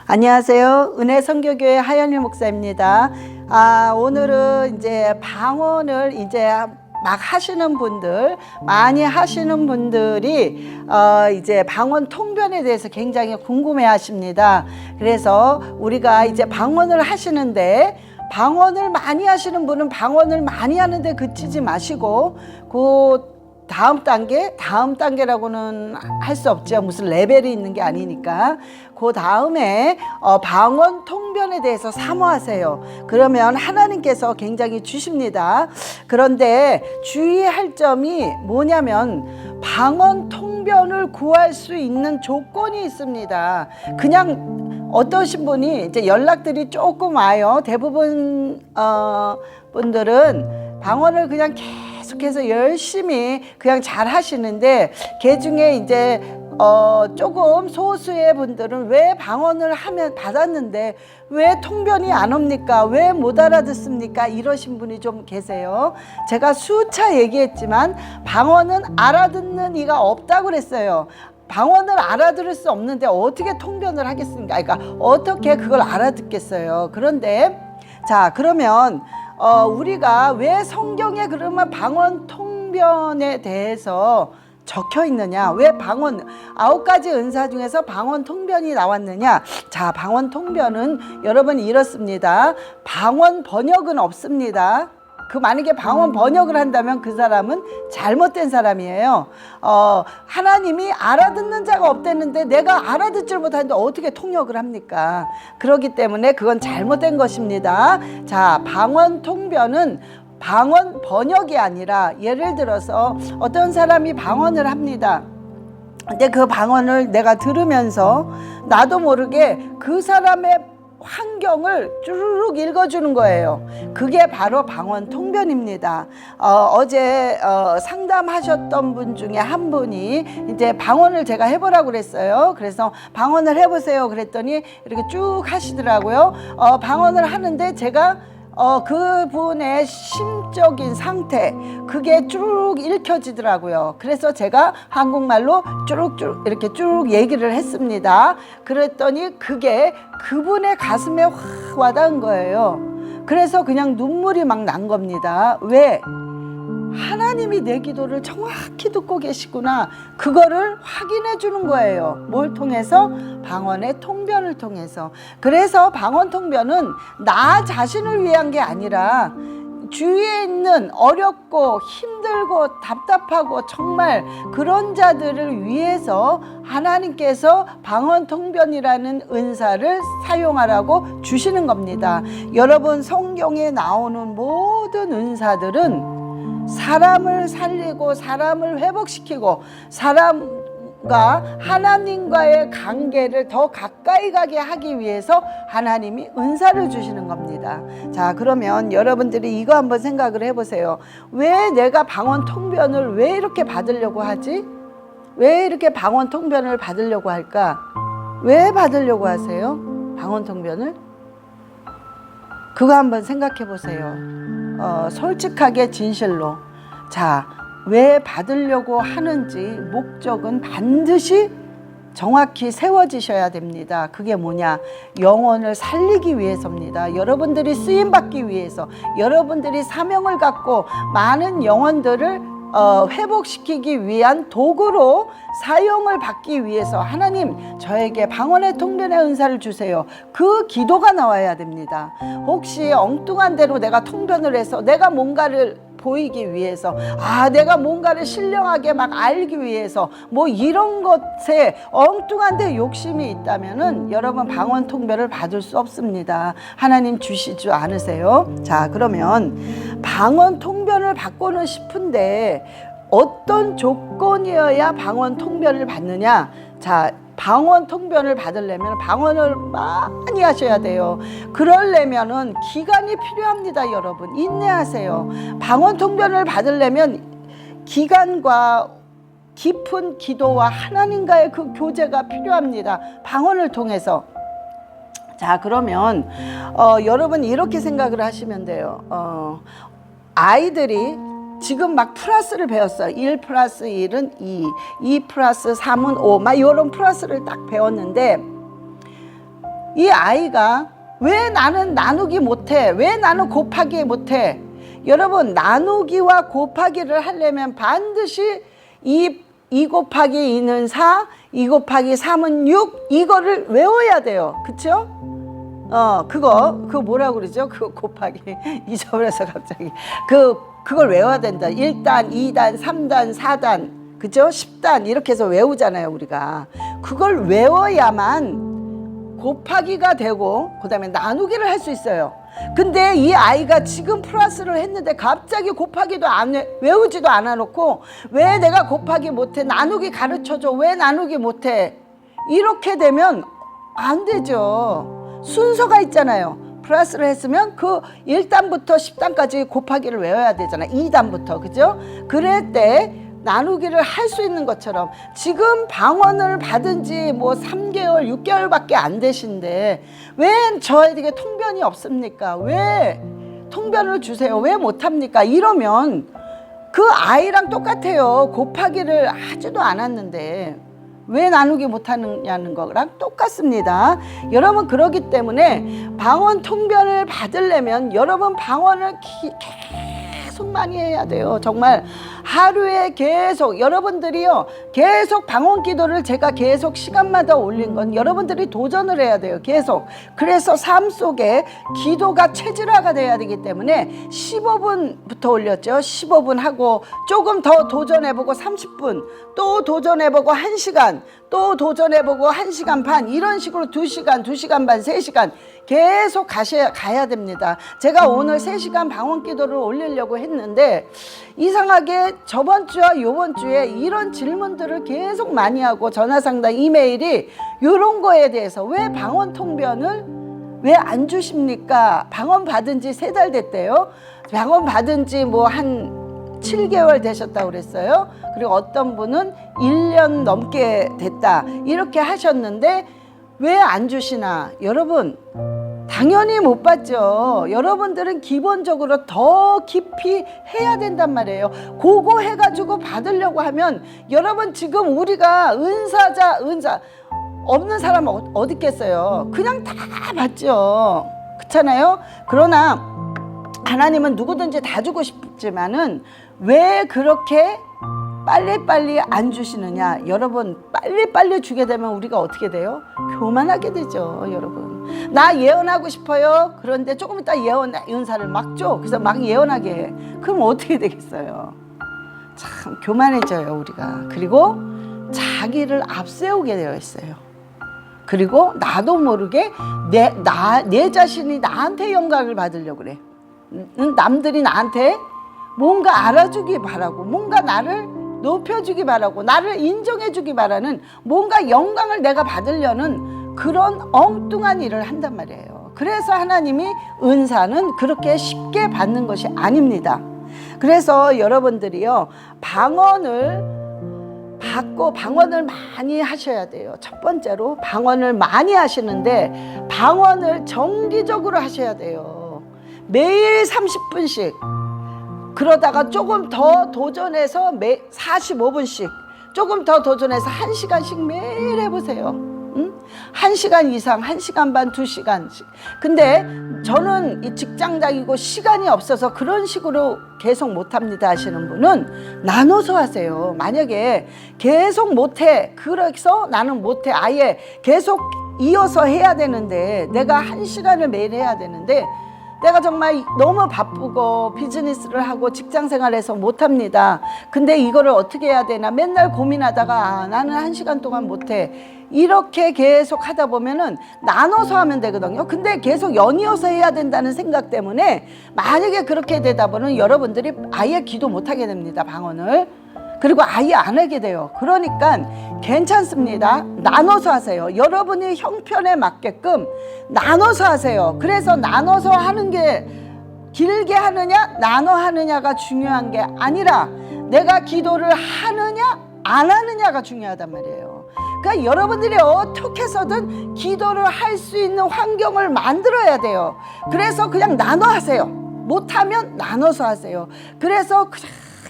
안녕하세요. 은혜 선교교회 하연일 목사입니다. 오늘은 이제 방언을 이제 막 하시는 분들, 많이 하시는 분들이 이제 방언 통변에 대해서 굉장히 궁금해 하십니다. 그래서 우리가 이제 방언을 하시는데, 방언을 많이 하시는 분은 방언을 많이 하는데 그치지 마시고, 다음 단계라고는 할 수 없죠. 무슨 레벨이 있는 게 아니니까. 그 다음에 방언 통변에 대해서 사모하세요. 그러면 하나님께서 굉장히 주십니다. 그런데 주의할 점이 뭐냐면, 방언 통변을 구할 수 있는 조건이 있습니다. 그냥 어떠신 분이 이제 연락들이 조금 와요. 대부분 분들은 방언을 그냥 계속해서 열심히 그냥 잘 하시는데, 그 중에 이제 조금 소수의 분들은 왜 방언을 하면 받았는데 왜 통변이 안 옵니까? 왜 못 알아듣습니까? 이러신 분이 좀 계세요. 제가 수차 얘기했지만 방언은 알아듣는 이가 없다고 그랬어요. 방언을 알아들을 수 없는데 어떻게 통변을 하겠습니까? 그러니까 어떻게 그걸 알아듣겠어요? 그런데 자, 그러면 우리가 왜 성경에 그러면 방언 통변에 대해서 적혀 있느냐? 왜 방언 9가지 은사 중에서 방언 통변이 나왔느냐? 자, 방언 통변은 여러분 이렇습니다. 방언 번역은 없습니다. 만약에 방언 번역을 한다면 그 사람은 잘못된 사람이에요. 하나님이 알아듣는 자가 없댔는데 내가 알아듣질 못하는데 어떻게 통역을 합니까? 그렇기 때문에 그건 잘못된 것입니다. 자, 방언 통변은 방언 번역이 아니라, 예를 들어서 어떤 사람이 방언을 합니다. 근데 그 방언을 내가 들으면서 나도 모르게 그 사람의 환경을 쭈르륵 읽어주는 거예요. 그게 바로 방언 통변입니다. 어제 상담하셨던 분 중에 한 분이 이제 방언을 제가 해보라고 그랬어요. 그래서 방언을 해보세요 그랬더니 이렇게 쭉 하시더라고요. 방언을 하는데 제가 그분의 심적인 상태, 그게 쭉 읽혀지더라고요. 그래서 제가 한국말로 쭈룩쭈룩 이렇게 쭉 얘기를 했습니다. 그랬더니 그게 그분의 가슴에 확 와닿은 거예요. 그래서 그냥 눈물이 막 난 겁니다. 왜? 하나님이 내 기도를 정확히 듣고 계시구나, 그거를 확인해 주는 거예요. 뭘 통해서? 방언의 통변을 통해서. 그래서 방언 통변은 나 자신을 위한 게 아니라 주위에 있는 어렵고 힘들고 답답하고 정말 그런 자들을 위해서 하나님께서 방언 통변이라는 은사를 사용하라고 주시는 겁니다. 여러분, 성경에 나오는 모든 은사들은 사람을 살리고 사람을 회복시키고 사람과 하나님과의 관계를 더 가까이 가게 하기 위해서 하나님이 은사를 주시는 겁니다. 자, 그러면 여러분들이 이거 한번 생각을 해보세요. 왜 내가 방언 통변을 왜 이렇게 받으려고 하지? 왜 이렇게 방언 통변을 받으려고 할까? 왜 받으려고 하세요? 방언 통변을? 그거 한번 생각해 보세요. 솔직하게 진실로. 자, 왜 받으려고 하는지 목적은 반드시 정확히 세워지셔야 됩니다. 그게 뭐냐? 영혼을 살리기 위해서입니다. 여러분들이 쓰임받기 위해서, 여러분들이 사명을 갖고 많은 영혼들을 회복시키기 위한 도구로 사용을 받기 위해서 하나님, 저에게 방언의 통변의 은사를 주세요. 그 기도가 나와야 됩니다. 혹시 엉뚱한 대로 내가 통변을 해서 내가 뭔가를 보이기 위해서, 내가 뭔가를 신령하게 막 알기 위해서 뭐 이런 것에 엉뚱한데 욕심이 있다면은 여러분 방언 통변을 받을 수 없습니다. 하나님 주시지 않으세요? 자, 그러면 방언 통변을 받고는 싶은데 어떤 조건이어야 방언 통변을 받느냐? 자, 방언 통변을 받으려면 방언을 많이 하셔야 돼요. 그러려면은 기간이 필요합니다. 여러분, 인내하세요. 방언 통변을 받으려면 기간과 깊은 기도와 하나님과의 그 교제가 필요합니다. 방언을 통해서. 자, 그러면 여러분 이렇게 생각을 하시면 돼요. 아이들이 지금 막 플러스를 배웠어요. 1 플러스 1은 2, 2 플러스 3은 5, 막 이런 플러스를 딱 배웠는데 이 아이가 왜 나는 나누기 못해? 왜 나는 곱하기 못해? 여러분, 나누기와 곱하기를 하려면 반드시 2 곱하기 2는 4, 2 곱하기 3은 6, 이거를 외워야 돼요. 그쵸? 그거 뭐라고 그러죠? 그거 곱하기. 잊어버려서 갑자기. 그걸 외워야 된다. 1단, 2단, 3단, 4단, 그죠? 10단, 이렇게 해서 외우잖아요, 우리가. 그걸 외워야만 곱하기가 되고, 그 다음에 나누기를 할 수 있어요. 근데 이 아이가 지금 플러스를 했는데 갑자기 곱하기도 외우지도 않아 놓고, 왜 내가 곱하기 못해? 나누기 가르쳐줘. 왜 나누기 못해? 이렇게 되면 안 되죠. 순서가 있잖아요. 플러스를 했으면 그 1단부터 10단까지 곱하기를 외워야 되잖아요. 2단부터, 그죠? 그럴 때 나누기를 할 수 있는 것처럼, 지금 방언을 받은 지 뭐 3개월, 6개월밖에 안 되신데 왜 저에게 통변이 없습니까? 왜 통변을 주세요? 왜 못합니까? 이러면 그 아이랑 똑같아요. 곱하기를 하지도 않았는데 왜 나누기 못하느냐는 거랑 똑같습니다. 여러분, 그러기 때문에 방언 통변을 받으려면 여러분 방언을 계속 많이 해야 돼요. 정말 하루에 계속, 여러분들이요, 계속 방언 기도를 제가 계속 시간마다 올린 건 여러분들이 도전을 해야 돼요. 계속. 그래서 삶 속에 기도가 체질화가 돼야 되기 때문에 15분부터 올렸죠. 15분 하고 조금 더 도전해보고 30분, 또 도전해보고 1시간, 또 도전해보고 1시간 반, 이런 식으로 2시간, 2시간 반, 3시간 계속 가야 됩니다. 제가 오늘 3시간 방언 기도를 올리려고 했는데 이상하게 저번 주와 요번 주에 이런 질문들을 계속 많이 하고, 전화상담, 이메일이 이런 거에 대해서 왜 방언 통변을 왜 안 주십니까? 방언 받은 지 3달 됐대요. 방언 받은 지 뭐 한 7개월 되셨다고 그랬어요. 그리고 어떤 분은 1년 넘게 됐다, 이렇게 하셨는데 왜 안 주시나? 여러분, 당연히 못 받죠. 여러분들은 기본적으로 더 깊이 해야 된단 말이에요. 그거 해가지고 받으려고 하면, 여러분 지금 우리가 은사 없는 사람 어디 있겠어요? 그냥 다 받죠. 그렇잖아요? 그러나 하나님은 누구든지 다 주고 싶지만은 왜 그렇게 빨리빨리 안 주시느냐? 여러분, 빨리빨리 주게 되면 우리가 어떻게 돼요? 교만하게 되죠. 여러분, 나 예언하고 싶어요. 그런데 조금 있다 예언 은사를 막 줘. 그래서 막 예언하게 해. 그럼 어떻게 되겠어요? 참 교만해져요, 우리가. 그리고 자기를 앞세우게 되어 있어요. 그리고 나도 모르게 내 자신이 나한테 영광을 받으려고 그래. 남들이 나한테 뭔가 알아주기 바라고, 뭔가 나를 높여주기 바라고, 나를 인정해주기 바라는 뭔가 영광을 내가 받으려는 그런 엉뚱한 일을 한단 말이에요. 그래서 하나님이 은사는 그렇게 쉽게 받는 것이 아닙니다. 그래서 여러분들이요, 방언을 받고 방언을 많이 하셔야 돼요. 첫 번째로 방언을 많이 하시는데 방언을 정기적으로 하셔야 돼요. 매일 30분씩. 그러다가 조금 더 도전해서 45분씩, 조금 더 도전해서 1시간씩 매일 해보세요. 1시간 이상, 1시간 반, 2시간씩. 근데 저는 이 직장장이고 시간이 없어서 그런 식으로 계속 못합니다 하시는 분은 나눠서 하세요. 만약에 계속 못해, 그래서 나는 못해, 아예 계속 이어서 해야 되는데, 내가 1시간을 매일 해야 되는데 내가 정말 너무 바쁘고 비즈니스를 하고 직장생활해서 못합니다. 근데 이거를 어떻게 해야 되나 맨날 고민하다가 나는 1시간 동안 못해, 이렇게 계속 하다 보면은 나눠서 하면 되거든요. 근데 계속 연이어서 해야 된다는 생각 때문에 만약에 그렇게 되다 보면 여러분들이 아예 기도 못하게 됩니다, 방언을. 그리고 아예 안 하게 돼요. 그러니까 괜찮습니다. 나눠서 하세요. 여러분이 형편에 맞게끔 나눠서 하세요. 그래서 나눠서 하는 게 길게 하느냐 나눠 하느냐가 중요한 게 아니라 내가 기도를 하느냐 안 하느냐가 중요하단 말이에요. 그러니까 여러분들이 어떻게 해서든 기도를 할 수 있는 환경을 만들어야 돼요. 그래서 그냥 나눠 하세요. 못하면 나눠서 하세요. 그래서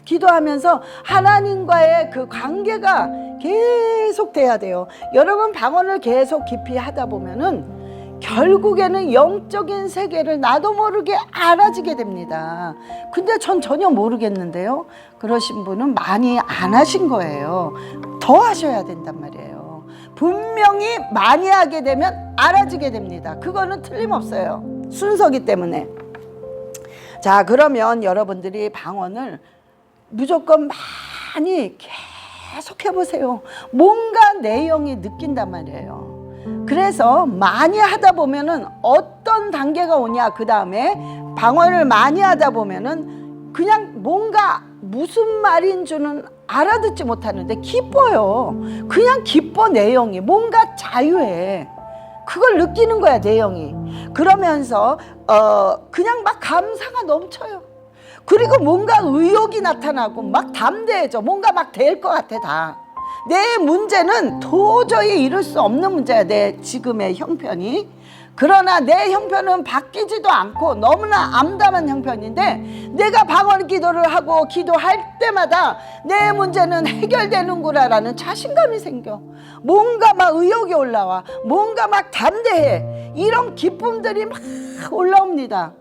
기도하면서 하나님과의 그 관계가 계속 돼야 돼요. 여러분 방언을 계속 깊이 하다 보면은 결국에는 영적인 세계를 나도 모르게 알아지게 됩니다. 근데 전 전혀 모르겠는데요. 그러신 분은 많이 안 하신 거예요. 더 하셔야 된단 말이에요. 분명히 많이 하게 되면 알아지게 됩니다. 그거는 틀림없어요. 순서기 때문에. 자, 그러면 여러분들이 방언을 무조건 많이 계속 해보세요. 뭔가 내용이 느낀단 말이에요. 그래서 많이 하다 보면은 어떤 단계가 오냐, 그 다음에 방언을 많이 하다 보면은 그냥 뭔가 무슨 말인 줄은 알아듣지 못하는데 기뻐요. 그냥 기뻐. 내용이 뭔가 자유해. 그걸 느끼는 거야, 내용이. 그러면서 그냥 막 감사가 넘쳐요. 그리고 뭔가 의욕이 나타나고 막 담대해져. 뭔가 막 될 것 같아. 다 내 문제는 도저히 이룰 수 없는 문제야, 내 지금의 형편이. 그러나 내 형편은 바뀌지도 않고 너무나 암담한 형편인데, 내가 방언 기도를 하고 기도할 때마다 내 문제는 해결되는구나라는 자신감이 생겨. 뭔가 막 의욕이 올라와. 뭔가 막 담대해. 이런 기쁨들이 막 올라옵니다.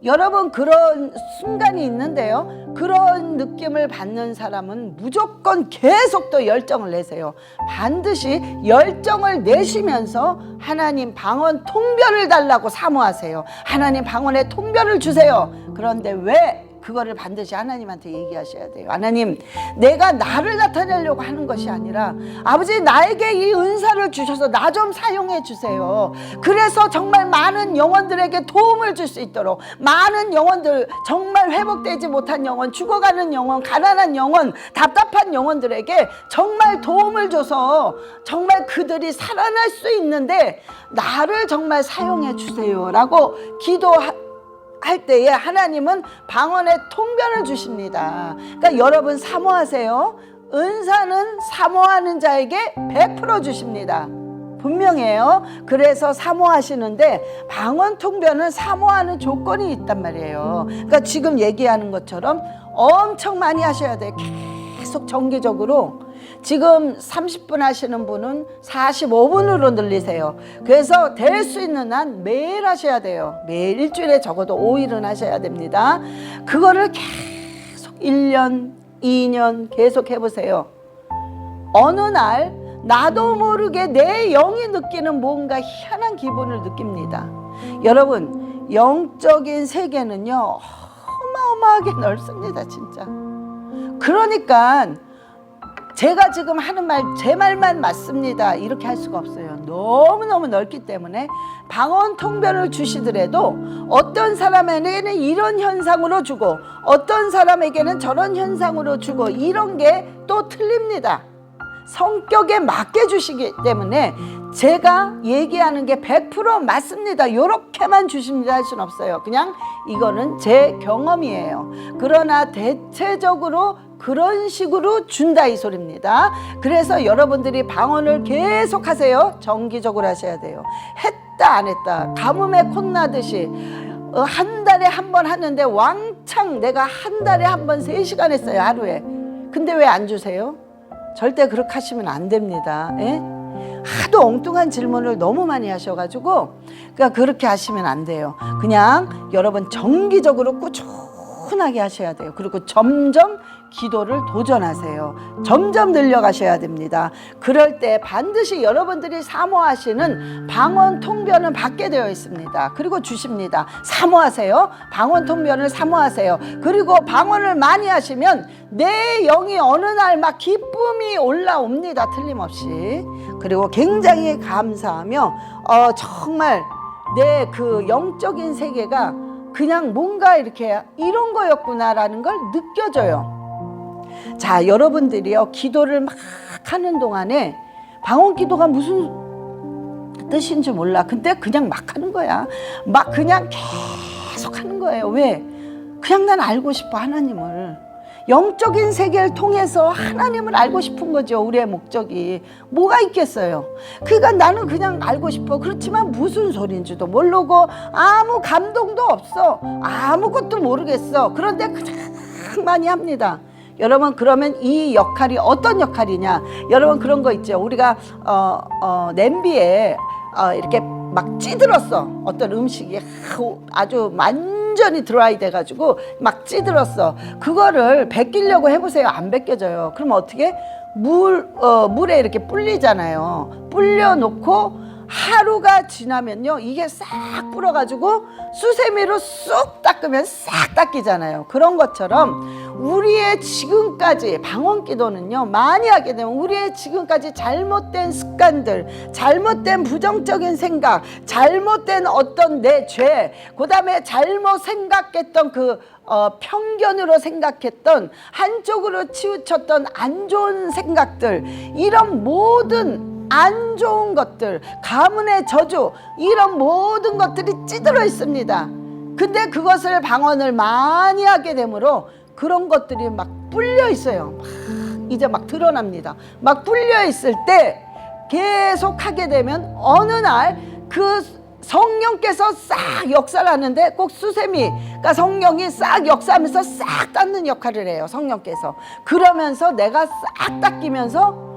여러분, 그런 순간이 있는데요, 그런 느낌을 받는 사람은 무조건 계속 또 열정을 내세요. 반드시 열정을 내시면서 하나님 방언 통변을 달라고 사모하세요. 하나님 방언의 통변을 주세요. 그런데 왜 그거를 반드시 하나님한테 얘기하셔야 돼요? 하나님, 내가 나를 나타내려고 하는 것이 아니라 아버지, 나에게 이 은사를 주셔서 나 좀 사용해 주세요. 그래서 정말 많은 영혼들에게 도움을 줄 수 있도록, 많은 영혼들, 정말 회복되지 못한 영혼, 죽어가는 영혼, 가난한 영혼, 답답한 영혼들에게 정말 도움을 줘서 정말 그들이 살아날 수 있는데 나를 정말 사용해 주세요 라고 할 때에 하나님은 방언의 통변을 주십니다. 그러니까 여러분, 사모하세요. 은사는 사모하는 자에게 베풀어 주십니다. 분명해요. 그래서 사모하시는데 방언 통변은 사모하는 조건이 있단 말이에요. 그러니까 지금 얘기하는 것처럼 엄청 많이 하셔야 돼요. 계속 정기적으로. 지금 30분 하시는 분은 45분으로 늘리세요. 그래서 될 수 있는 한 매일 하셔야 돼요. 매일, 일주일에 적어도 5일은 하셔야 됩니다. 그거를 계속 1년, 2년 계속 해보세요. 어느 날 나도 모르게 내 영이 느끼는 뭔가 희한한 기분을 느낍니다. 여러분, 영적인 세계는요 어마어마하게 넓습니다, 진짜. 그러니까 제가 지금 하는 말, 제 말만 맞습니다 이렇게 할 수가 없어요. 너무너무 넓기 때문에 방언 통변을 주시더라도 어떤 사람에게는 이런 현상으로 주고 어떤 사람에게는 저런 현상으로 주고, 이런 게 또 틀립니다. 성격에 맞게 주시기 때문에 제가 얘기하는 게 100% 맞습니다, 이렇게만 주십니다 할 수는 없어요. 그냥 이거는 제 경험이에요. 그러나 대체적으로 그런 식으로 준다, 이 소리입니다. 그래서 여러분들이 방언을 계속 하세요. 정기적으로 하셔야 돼요. 했다 안 했다 가뭄에 콧나듯이 한 달에 한 번 하는데 왕창 내가 한 달에 한 번 3시간 했어요, 하루에. 근데 왜 안 주세요? 절대 그렇게 하시면 안 됩니다. 예? 하도 엉뚱한 질문을 너무 많이 하셔가지고 그러니까 그렇게 하시면 안 돼요. 그냥 여러분 정기적으로 꾸준하게 하셔야 돼요. 그리고 점점 기도를 도전하세요. 점점 늘려가셔야 됩니다. 그럴 때 반드시 여러분들이 사모하시는 방언 통변은 받게 되어 있습니다. 그리고 주십니다. 사모하세요. 방언 통변을 사모하세요. 그리고 방언을 많이 하시면 내 영이 어느 날 막 기쁨이 올라옵니다, 틀림없이. 그리고 굉장히 감사하며 정말 내 그 영적인 세계가 그냥 뭔가 이렇게 이런 거였구나라는 걸 느껴져요. 자, 여러분들이요 기도를 막 하는 동안에 방언 기도가 무슨 뜻인지 몰라. 근데 그냥 막 하는 거야. 막 그냥 계속 하는 거예요. 왜? 그냥 난 알고 싶어, 하나님을. 영적인 세계를 통해서 하나님을 알고 싶은 거죠. 우리의 목적이 뭐가 있겠어요. 그러니까 나는 그냥 알고 싶어. 그렇지만 무슨 소리인지도 모르고 아무 감동도 없어. 아무것도 모르겠어. 그런데 그냥 많이 합니다. 여러분, 그러면 이 역할이 어떤 역할이냐, 여러분 그런 거 있죠. 우리가 냄비에 이렇게 막 찌들었어. 어떤 음식이 아주 완전히 드라이 돼가지고 막 찌들었어. 그거를 벗기려고 해보세요. 안 벗겨져요. 그럼 어떻게? 물에 이렇게 불리잖아요. 불려놓고 하루가 지나면요, 이게 싹 불어가지고 수세미로 쑥 닦으면 싹 닦이잖아요. 그런 것처럼 우리의 지금까지 방언기도는요, 많이 하게 되면 우리의 지금까지 잘못된 습관들, 잘못된 부정적인 생각, 잘못된 어떤 내 죄, 그 다음에 잘못 생각했던 편견으로 생각했던, 한쪽으로 치우쳤던 안 좋은 생각들, 이런 모든 안 좋은 것들, 가문의 저주, 이런 모든 것들이 찌들어 있습니다. 근데 그것을 방언을 많이 하게 되므로 그런 것들이 막 불려 있어요. 이제 막 드러납니다. 막 불려 있을 때 계속 하게 되면 어느 날 그 성령께서 싹 역사를 하는데, 꼭 수세미가 성령이 싹 역사하면서 싹 닦는 역할을 해요. 성령께서. 그러면서 내가 싹 닦이면서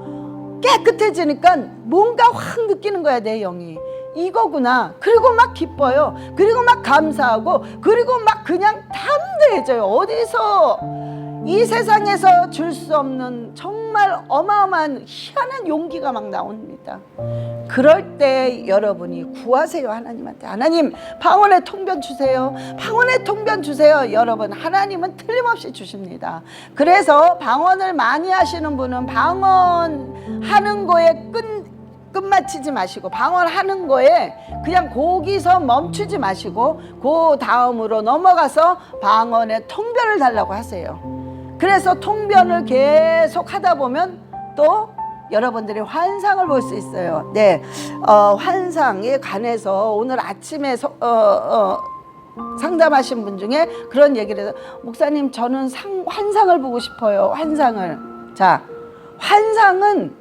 깨끗해지니까 뭔가 확 느끼는 거야, 내 영이. 이거구나. 그리고 막 기뻐요. 그리고 막 감사하고, 그리고 막 그냥 담대해져요. 어디서 이 세상에서 줄 수 없는 정말 어마어마한 희한한 용기가 막 나옵니다. 그럴 때 여러분이 구하세요. 하나님한테. 하나님, 방언의 통변 주세요. 방언의 통변 주세요. 여러분, 하나님은 틀림없이 주십니다. 그래서 방언을 많이 하시는 분은 방언하는 거에 끝마치지 마시고, 방언하는 거에 그냥 거기서 멈추지 마시고 그 다음으로 넘어가서 방언의 통변을 달라고 하세요. 그래서 통변을 계속 하다 보면 또 여러분들이 환상을 볼 수 있어요. 네, 환상에 관해서 오늘 아침에 상담하신 분 중에 그런 얘기를 해서, 목사님, 저는 환상을 보고 싶어요. 환상을. 자, 환상은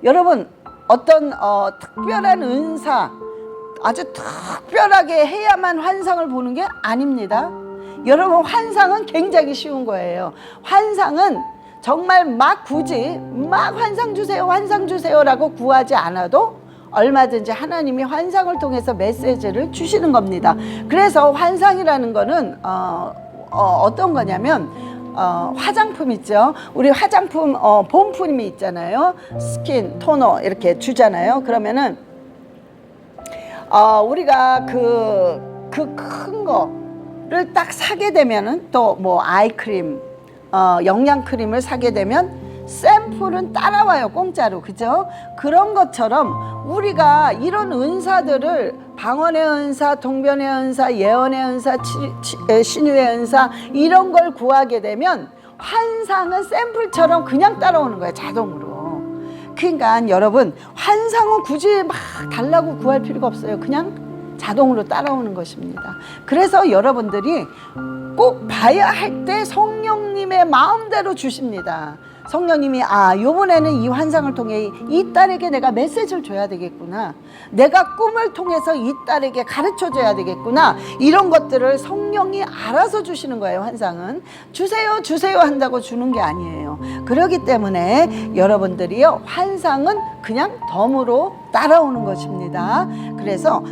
여러분 어떤 특별한 은사, 아주 특별하게 해야만 환상을 보는 게 아닙니다. 여러분, 환상은 굉장히 쉬운 거예요. 환상은 정말 막 굳이 막 환상 주세요, 환상 주세요라고 구하지 않아도 얼마든지 하나님이 환상을 통해서 메시지를 주시는 겁니다. 그래서 환상이라는 거는 어떤 거냐면, 화장품 있죠. 우리 화장품 본품이 있잖아요. 스킨, 토너 이렇게 주잖아요. 그러면은 우리가 그 큰 거를 딱 사게 되면은, 또 뭐 아이크림, 영양크림을 사게 되면 샘플은 따라와요. 공짜로. 그죠? 그런 것처럼 우리가 이런 은사들을, 방언의 은사, 통변의 은사, 예언의 은사, 신유의 은사, 이런 걸 구하게 되면 환상은 샘플처럼 그냥 따라오는 거예요. 자동으로. 그러니까 여러분, 환상은 굳이 막 달라고 구할 필요가 없어요. 그냥 자동으로 따라오는 것입니다. 그래서 여러분들이 꼭 봐야 할 때 성령님의 마음대로 주십니다. 성령님이 요번에는 이 환상을 통해 이 딸에게 내가 메시지를 줘야 되겠구나, 내가 꿈을 통해서 이 딸에게 가르쳐 줘야 되겠구나, 이런 것들을 성령이 알아서 주시는 거예요. 환상은 주세요 주세요 한다고 주는 게 아니에요. 그렇기 때문에 여러분들이요, 환상은 그냥 덤으로 따라오는 것입니다. 그래서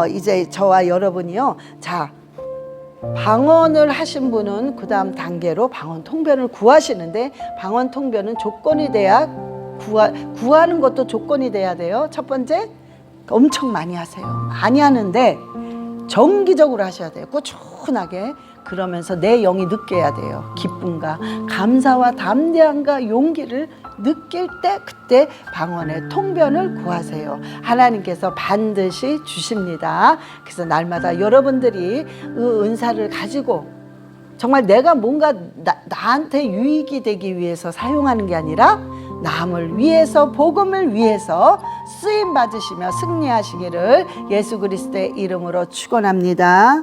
이제 저와 여러분이요, 자, 방언을 하신 분은 그 다음 단계로 방언 통변을 구하시는데, 방언 통변은 조건이 돼야, 구하는 것도 조건이 돼야 돼요. 첫 번째, 엄청 많이 하세요. 많이 하는데 정기적으로 하셔야 돼요. 꾸준하게. 그러면서 내 영이 느껴야 돼요. 기쁨과 감사와 담대함과 용기를 느낄 때, 그때 방언의 통변을 구하세요. 하나님께서 반드시 주십니다. 그래서 날마다 여러분들이 그 은사를 가지고 정말 내가 뭔가 나한테 유익이 되기 위해서 사용하는 게 아니라 남을 위해서, 복음을 위해서 쓰임 받으시며 승리하시기를 예수 그리스도의 이름으로 축원합니다.